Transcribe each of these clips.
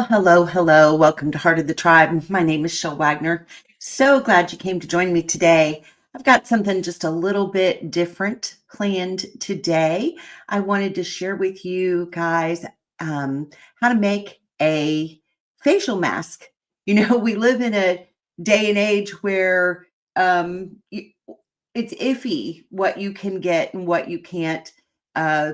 Hello, hello. Welcome to Heart of the Tribe. My name is Chelle Wagner. So glad you came to join me today. I've got something just a little bit different planned today. I wanted to share with you guys how to make a facial mask. We live in a day and age where it's iffy what you can get and what you can't. Uh,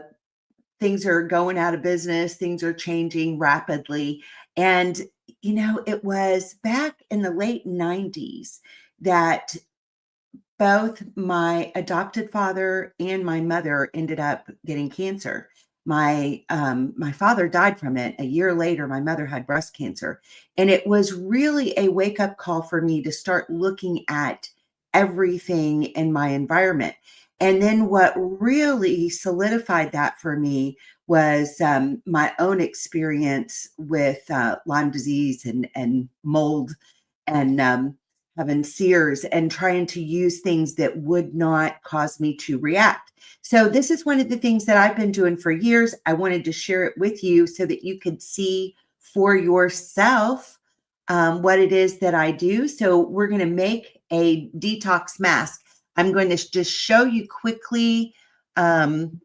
Things are going out of business, things are changing rapidly. And, it was back in the late 90s that both my adopted father and my mother ended up getting cancer. My father died from it. A year later, my mother had breast cancer. And it was really a wake-up call for me to start looking at everything in my environment. And then what really solidified that for me was my own experience with Lyme disease and mold and having sears and trying to use things that would not cause me to react. So this is one of the things that I've been doing for years. I wanted to share it with you so that you could see for yourself what it is that I do. So we're going to make a detox mask. I'm going to just show you quickly on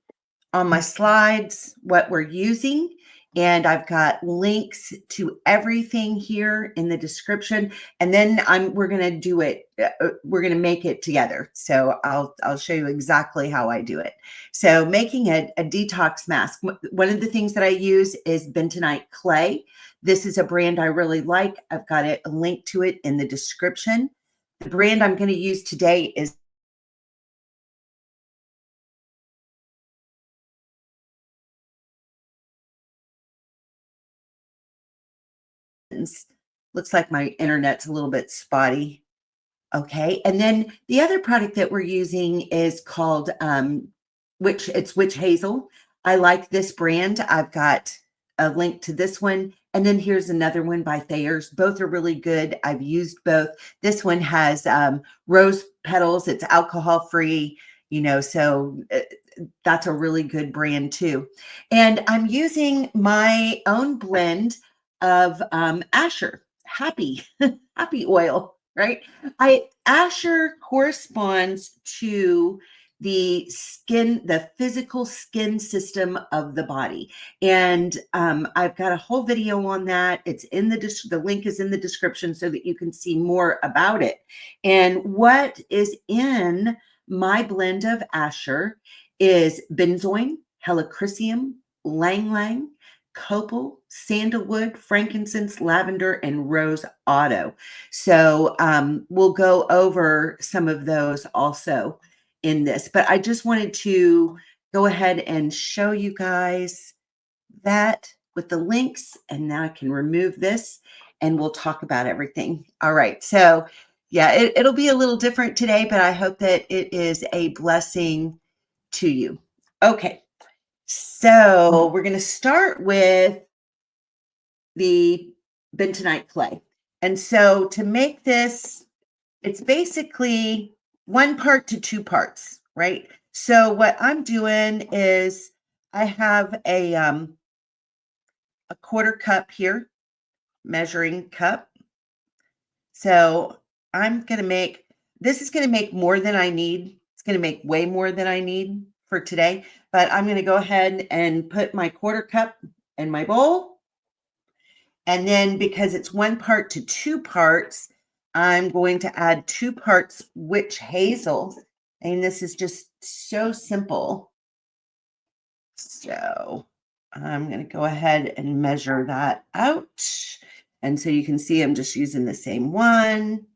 my slides what we're using. And I've got links to everything here in the description. And then we're going to do it. We're going to make it together. So I'll show you exactly how I do it. So making a detox mask. One of the things that I use is bentonite clay. This is a brand I really like. I've got a link to it in the description. The brand I'm going to use today is looks like my internet's a little bit spotty. Okay. And then the other product that we're using is called Witch Hazel. I like this brand. I've got a link to this one. And then here's another one by Thayer's. Both are really good. I've used both. This one has rose petals. It's alcohol free, so that's a really good brand too. And I'm using my own blend of Asher Happy Happy oil, right? Asher corresponds to the physical skin system of the body. And I've got a whole video on that. It's in the link is in the description so that you can see more about it. And what is in my blend of Asher is benzoin, helichrysum, lang lang, copal, sandalwood, frankincense, lavender, and rose otto. So we'll go over some of those also in this, but I just wanted to go ahead and show you guys that with the links, and now I can remove this and we'll talk about everything. All right. So yeah, it'll be a little different today, but I hope that it is a blessing to you. Okay. So we're going to start with the bentonite clay. And so to make this, it's basically 1 part to 2 parts, right? So what I'm doing is I have a 1/4 cup here, measuring cup. So this is going to make more than I need. It's going to make way more than I need for today, but I'm going to go ahead and put my 1/4 cup in my bowl. And then because it's 1 part to 2 parts, I'm going to add 2 parts witch hazel. And this is just so simple. So I'm going to go ahead and measure that out. And so you can see I'm just using the same one.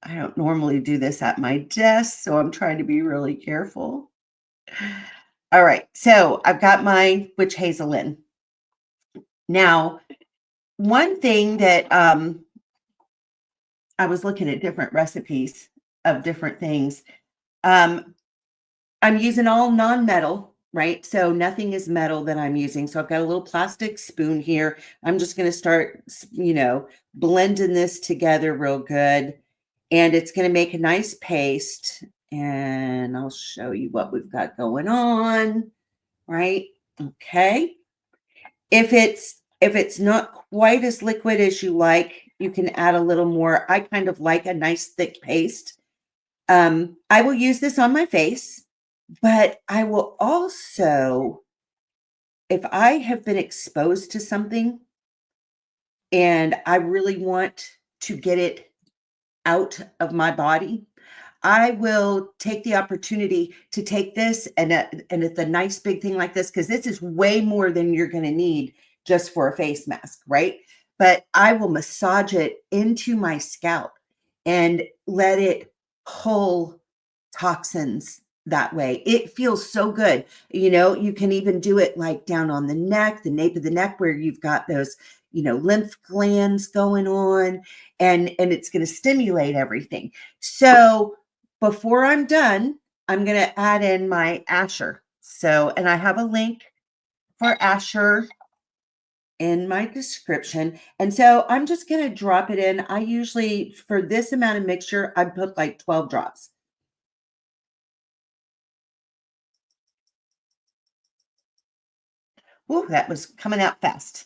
I don't normally do this at my desk, so I'm trying to be really careful. All right, so I've got my witch hazel in. Now, one thing that I was looking at different recipes of different things. I'm using all non-metal, right? So nothing is metal that I'm using. So I've got a little plastic spoon here. I'm just going to start, blending this together real good. And it's going to make a nice paste. And I'll show you what we've got going on, right? Okay. If it's If it's not quite as liquid as you like, you can add a little more. I kind of like a nice thick paste. I will use this on my face, but I will also, if I have been exposed to something and I really want to get it out of my body, I will take the opportunity to take this and it's a nice big thing like this because this is way more than you're going to need just for a face mask, right? But I will massage it into my scalp and let it pull toxins that way. It feels so good. You know, you can even do it like down on the neck, the nape of the neck where you've got those, lymph glands going on and it's going to stimulate everything. So before I'm done, I'm going to add in my Asher. So, and I have a link for Asher in my description. And so I'm just going to drop it in. I usually, for this amount of mixture, I put like 12 drops. Ooh, that was coming out fast.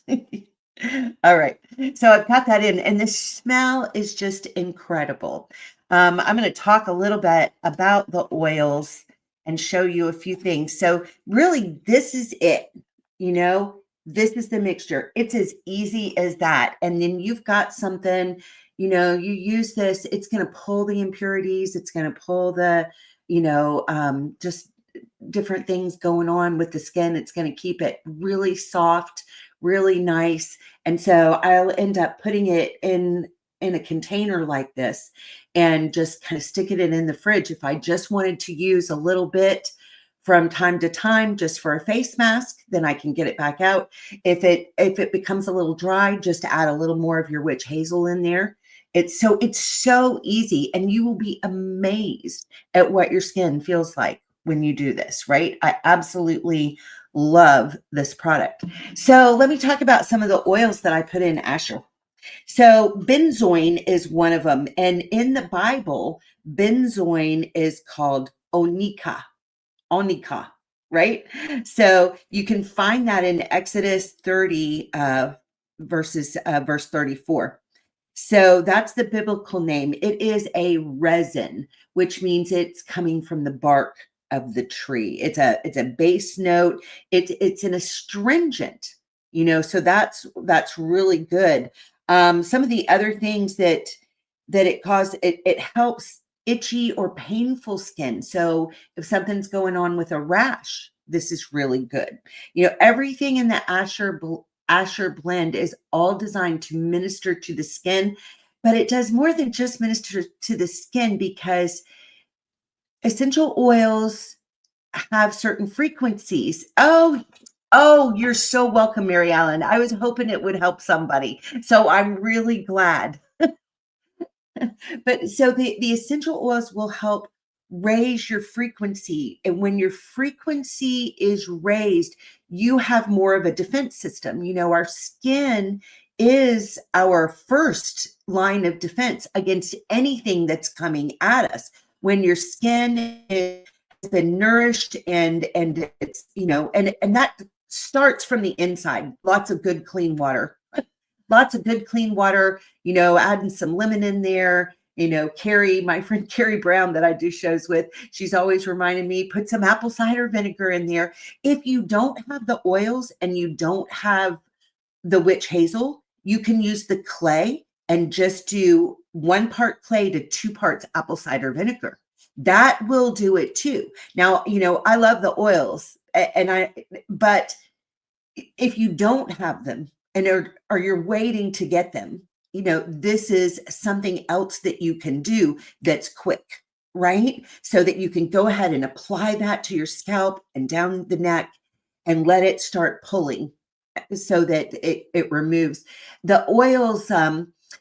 All right. So I've got that in, and the smell is just incredible. I'm going to talk a little bit about the oils and show you a few things. So, really, this is it. This is the mixture. It's as easy as that. And then you've got something, you use this, it's going to pull the impurities, it's going to pull the, just different things going on with the skin. It's going to keep it really soft, really nice. And so I'll end up putting it in a container like this and just kind of sticking it in the fridge. If I just wanted to use a little bit from time to time just for a face mask, then I can get it back out. If it becomes a little dry, just add a little more of your witch hazel in there. It's so easy, and you will be amazed at what your skin feels like when you do this, right? I absolutely love this product. So let me talk about some of the oils that I put in Asher. So benzoin is one of them. And in the Bible, benzoin is called onika, right? So you can find that in Exodus 30, verse 34. So that's the biblical name. It is a resin, which means it's coming from the bark of the tree. It's a base note. It's an astringent, so that's really good. Some of the other things that it causes, it helps itchy or painful skin. So if something's going on with a rash, this is really good. Everything in the Asher blend is all designed to minister to the skin, but it does more than just minister to the skin because essential oils have certain frequencies. Oh, you're so welcome, Mary Ellen. I was hoping it would help somebody. So I'm really glad. But so the essential oils will help raise your frequency. And when your frequency is raised, you have more of a defense system. Our skin is our first line of defense against anything that's coming at us. When your skin has been nourished and it's, and that starts from the inside, lots of good clean water. Lots of good clean water, adding some lemon in there. Carrie, my friend Carrie Brown that I do shows with, she's always reminding me, put some apple cider vinegar in there. If you don't have the oils and you don't have the witch hazel, you can use the clay and just do 1 part clay to 2 parts apple cider vinegar. That will do it too. Now, I love the oils but if you don't have them and or you're waiting to get them, this is something else that you can do that's quick, right? So that you can go ahead and apply that to your scalp and down the neck and let it start pulling so that it removes the oils.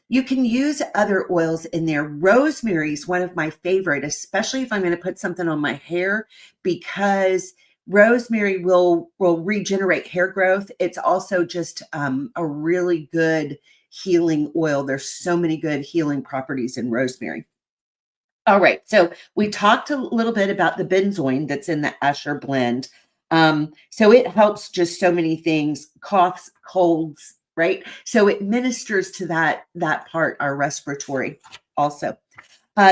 You can use other oils in there. Rosemary is one of my favorite, especially if I'm going to put something on my hair, because rosemary will regenerate hair growth. It's also just a really good healing oil. There's so many good healing properties in rosemary. All right, so we talked a little bit about the benzoin that's in the Asher blend. So it helps just so many things: coughs, colds, right? So it ministers to that part, our respiratory also.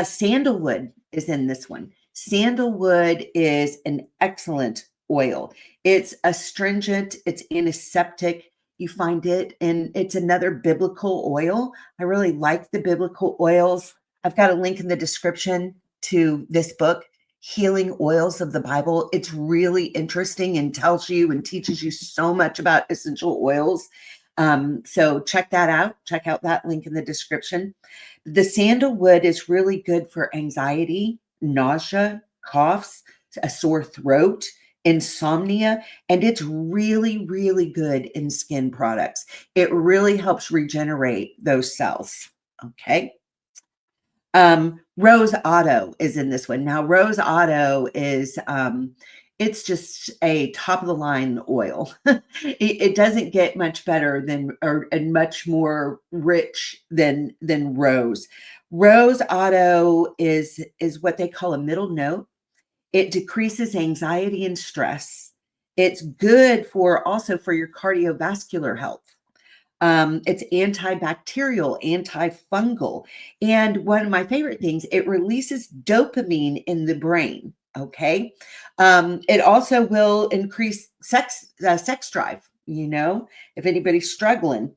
Sandalwood is in this one. Sandalwood is an excellent oil. It's astringent, it's antiseptic. You find it, and it's another biblical oil. I really like the biblical oils. I've got a link in the description to this book, Healing Oils of the Bible. It's really interesting and tells you and teaches you so much about essential oils. So check that out. Check out that link in the description. The sandalwood is really good for anxiety, nausea, coughs, a sore throat, insomnia, and it's really, really good in skin products. It really helps regenerate those cells. Okay. Rose Otto is in this one. Now, Rose Otto is it's just a top of the line oil. It doesn't get much better than and much more rich than rose. Rose Otto is what they call a middle note. It decreases anxiety and stress. It's good for also for your cardiovascular health. It's antibacterial, antifungal. And one of my favorite things, it releases dopamine in the brain. Okay. It also will increase sex drive, if anybody's struggling.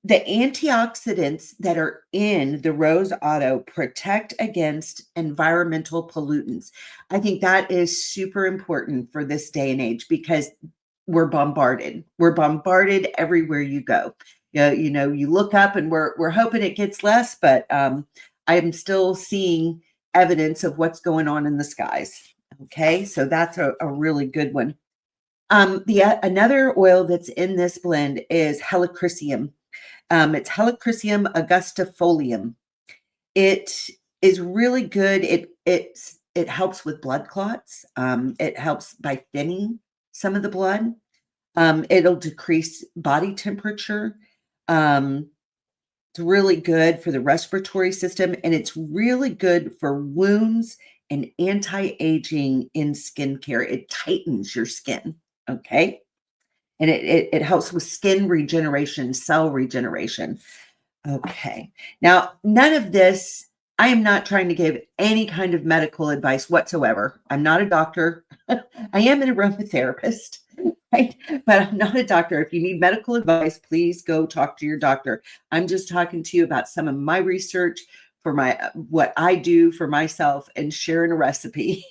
The antioxidants that are in the Rose Otto protect against environmental pollutants. I think that is super important for this day and age because we're bombarded. We're bombarded everywhere you go. You look up and we're hoping it gets less, but I am still seeing evidence of what's going on in the skies. Okay, so that's a really good one. Another oil that's in this blend is helichrysum. It's Helichrysum augustifolium. It is really good. It helps with blood clots. It helps by thinning some of the blood. It'll decrease body temperature. It's really good for the respiratory system, and it's really good for wounds and anti-aging in skincare. It tightens your skin. Okay. And it helps with skin regeneration, cell regeneration. Okay. Now, none of this, I am not trying to give any kind of medical advice whatsoever. I'm not a doctor. I am an aromatherapist, right? But I'm not a doctor. If you need medical advice, please go talk to your doctor. I'm just talking to you about some of my research for what I do for myself and sharing a recipe.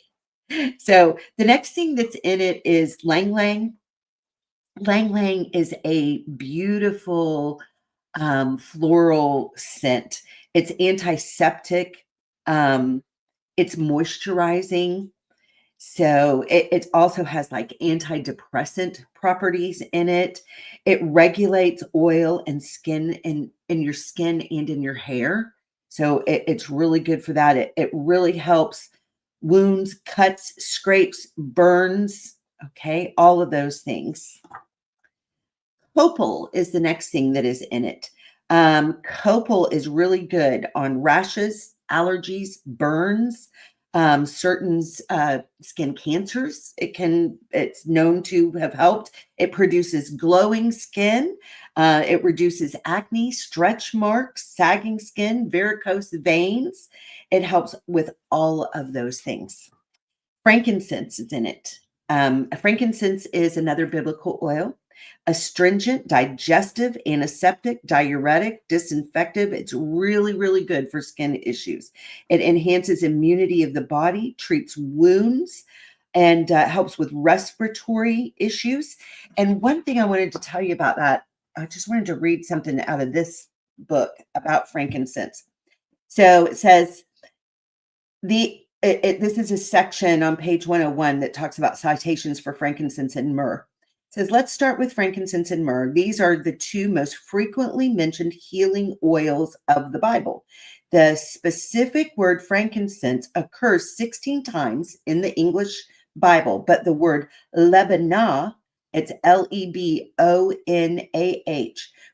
So the next thing that's in it is Lang Lang. Lang Lang is a beautiful floral scent. It's antiseptic. It's moisturizing. So it also has like antidepressant properties in it. It regulates oil and skin in your skin and in your hair. So it's really good for that. It really helps wounds, cuts, scrapes, burns. Okay, all of those things. Copal is the next thing that is in it. Copal is really good on rashes, allergies, burns, certain skin cancers. It's known to have helped. It produces glowing skin. It reduces acne, stretch marks, sagging skin, varicose veins. It helps with all of those things. Frankincense is in it. Frankincense is another biblical oil, astringent, digestive, antiseptic, diuretic, disinfective. It's really, really good for skin issues. It enhances immunity of the body, treats wounds, and helps with respiratory issues. And one thing I wanted to tell you about that, I just wanted to read something out of this book about frankincense. So it says, this is a section on page 101 that talks about citations for frankincense and myrrh. It says, let's start with frankincense and myrrh. These are the two most frequently mentioned healing oils of the Bible. The specific word frankincense occurs 16 times in the English Bible, but the word Lebanah, it's Lebonah,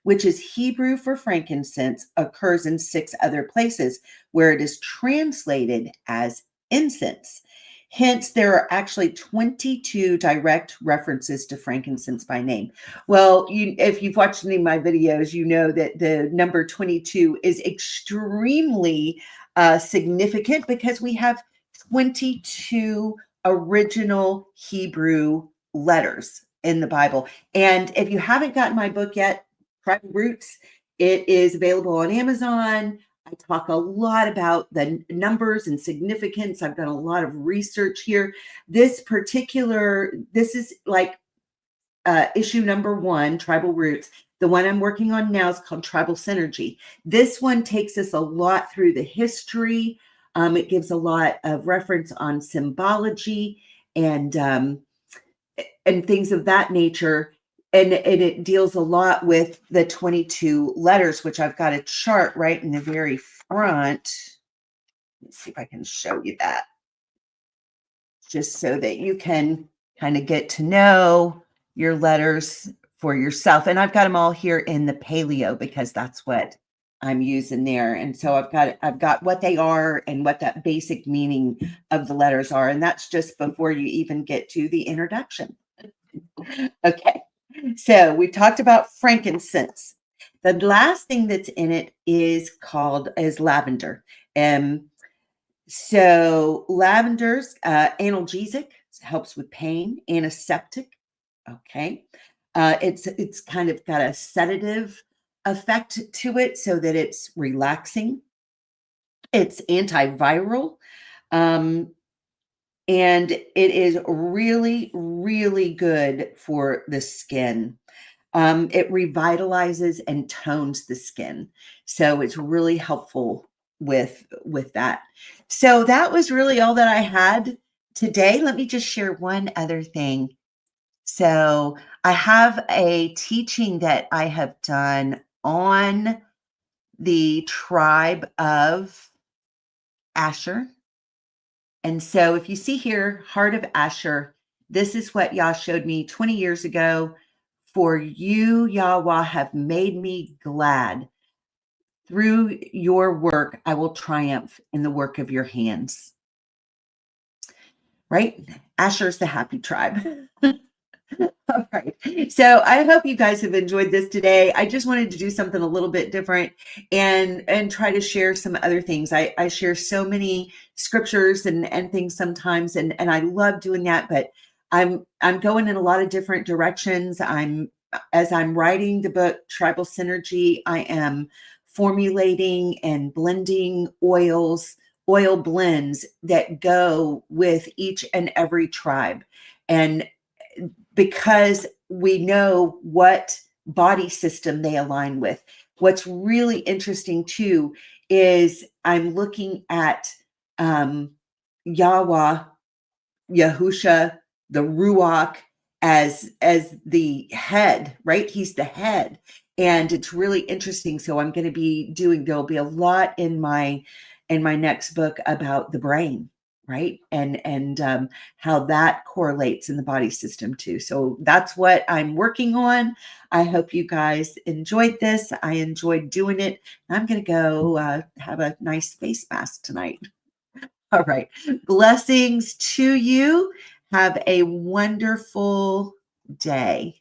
which is Hebrew for frankincense, occurs in 6 other places where it is translated as incense. Hence, there are actually 22 direct references to frankincense by name. Well, if you've watched any of my videos, you know that the number 22 is extremely significant because we have 22 original Hebrew letters in the Bible. And if you haven't gotten my book yet, Tribal Roots, it is available on Amazon. I talk a lot about the numbers and significance. I've done a lot of research here. This is like issue number 1, Tribal Roots. The one I'm working on now is called Tribal Synergy. This one takes us a lot through the history. It gives a lot of reference on symbology and things of that nature. And it deals a lot with the 22 letters, which I've got a chart right in the very front. Let's see if I can show you that. Just so that you can kind of get to know your letters for yourself. And I've got them all here in the paleo because that's what I'm using there. And so I've got what they are and what that basic meaning of the letters are. And that's just before you even get to the introduction. Okay. So we talked about frankincense. The last thing that's in it is lavender. So lavender's analgesic, helps with pain, antiseptic. Okay. It's kind of got a sedative effect to it so that it's relaxing. It's antiviral. And it is really, really good for the skin. It revitalizes and tones the skin. So it's really helpful with that. So that was really all that I had today. Let me just share one other thing. So I have a teaching that I have done on the tribe of Asher. And so if you see here, Heart of Asher, this is what Yah showed me 20 years ago. For you, Yahweh, have made me glad. Through your work, I will triumph in the work of your hands. Right? Asher's the happy tribe. All right. So I hope you guys have enjoyed this today. I just wanted to do something a little bit different and try to share some other things. I share so many scriptures and things sometimes, and I love doing that, but I'm going in a lot of different directions. As I'm writing the book Tribal Synergy, I am formulating and blending oil blends that go with each and every tribe. And because we know what body system they align with. What's really interesting too is I'm looking at Yahweh, Yahusha, the Ruach as the head, right? He's the head. And it's really interesting. So I'm going to be there'll be a lot in my next book about the brain, right? And how that correlates in the body system too. So that's what I'm working on. I hope you guys enjoyed this. I enjoyed doing it. I'm going to go have a nice face mask tonight. All right. Blessings to you. Have a wonderful day.